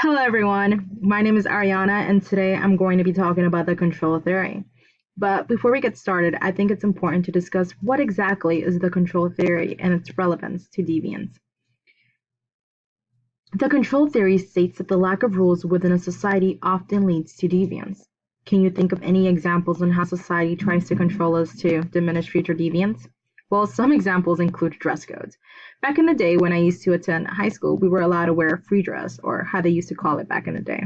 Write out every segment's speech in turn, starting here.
Hello, everyone. My name is Ariana, and today I'm going to be talking about the control theory. But before we get started, I think it's important to discuss what exactly is the control theory and its relevance to deviance. The control theory states that the lack of rules within a society often leads to deviance. Can you think of any examples on how society tries to control us to diminish future deviance? Well, some examples include dress codes. Back in the day when I used to attend high school, we were allowed to wear a free dress, or how they used to call it back in the day.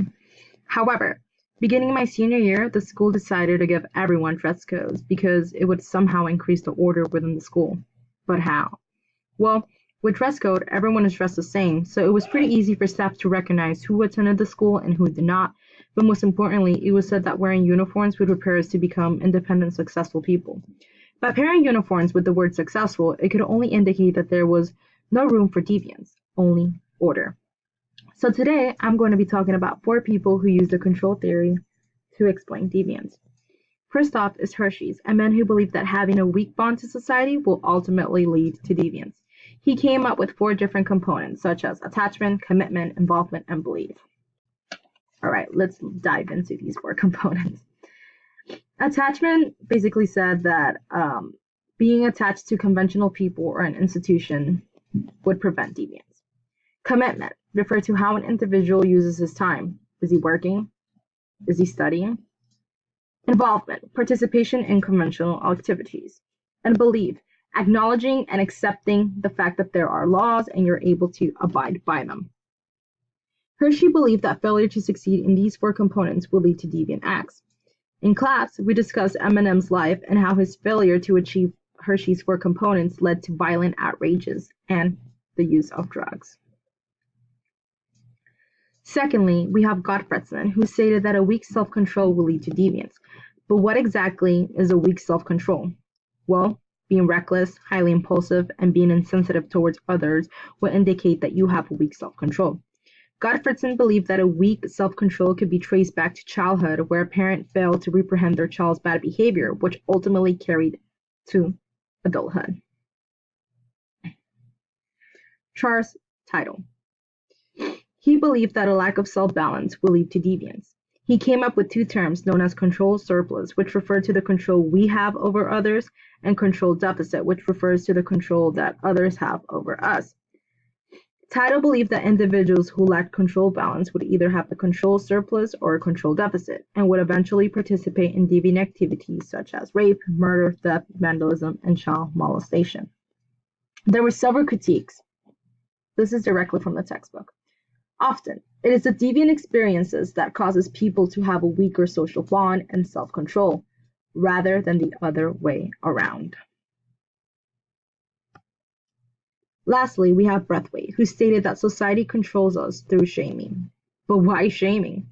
However, beginning my senior year, the school decided to give everyone dress codes because it would somehow increase the order within the school. But how? Well, with dress code, everyone is dressed the same, so it was pretty easy for staff to recognize who attended the school and who did not. But most importantly, it was said that wearing uniforms would prepare us to become independent, successful people. By pairing uniforms with the word successful, it could only indicate that there was no room for deviance, only order. So today, I'm going to be talking about 4 people who use the control theory to explain deviance. First off is Hershey's, a man who believed that having a weak bond to society will ultimately lead to deviance. He came up with 4 different components, such as attachment, commitment, involvement, and belief. All right, let's dive into these 4 components. Attachment basically said that being attached to conventional people or an institution would prevent deviance. Commitment referred to how an individual uses his time. Is he working? Is he studying? Involvement, participation in conventional activities. And belief, acknowledging and accepting the fact that there are laws and you're able to abide by them. Hershey believed that failure to succeed in these 4 components will lead to deviant acts. In class, we discussed Eminem's life and how his failure to achieve Hershey's 4 components led to violent outrages and the use of drugs. Secondly, we have Gottfredson, who stated that a weak self-control will lead to deviance. But what exactly is a weak self-control? Well, being reckless, highly impulsive, and being insensitive towards others will indicate that you have a weak self-control. Gottfredson believed that a weak self-control could be traced back to childhood, where a parent failed to reprehend their child's bad behavior, which ultimately carried to adulthood. Charles Tittle. He believed that a lack of self-balance will lead to deviance. He came up with 2 terms known as control surplus, which refer to the control we have over others, and control deficit, which refers to the control that others have over us. Tittle believed that individuals who lacked control balance would either have a control surplus or a control deficit, and would eventually participate in deviant activities such as rape, murder, theft, vandalism, and child molestation. There were several critiques. This is directly from the textbook. Often, it is the deviant experiences that causes people to have a weaker social bond and self-control, rather than the other way around. Lastly, we have Braithwaite, who stated that society controls us through shaming. But why shaming?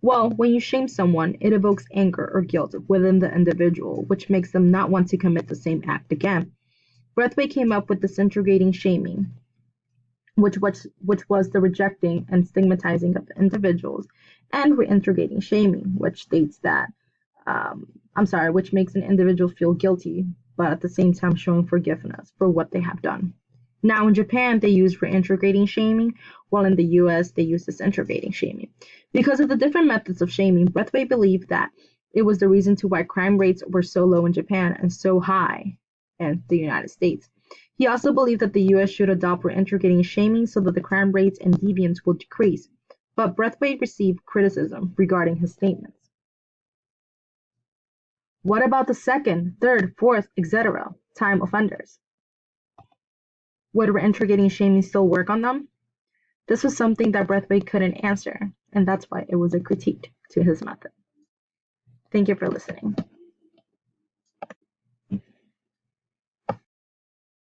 Well, when you shame someone, it evokes anger or guilt within the individual, which makes them not want to commit the same act again. Braithwaite came up with disintegrating shaming, which was the rejecting and stigmatizing of individuals, and reintegrating shaming, which states that, which makes an individual feel guilty, but at the same time showing forgiveness for what they have done. Now in Japan, they use reintegrating shaming, while in the US, they use disintegrating shaming. Because of the different methods of shaming, Braithwaite believed that it was the reason to why crime rates were so low in Japan and so high in the United States. He also believed that the US should adopt reintegrating shaming so that the crime rates and deviance will decrease, but Braithwaite received criticism regarding his statements. What about the 2nd, 3rd, 4th, etc. time offenders? Would reintegrating shaming still work on them? This was something that Braithwaite couldn't answer, and that's why it was a critique to his method. Thank you for listening.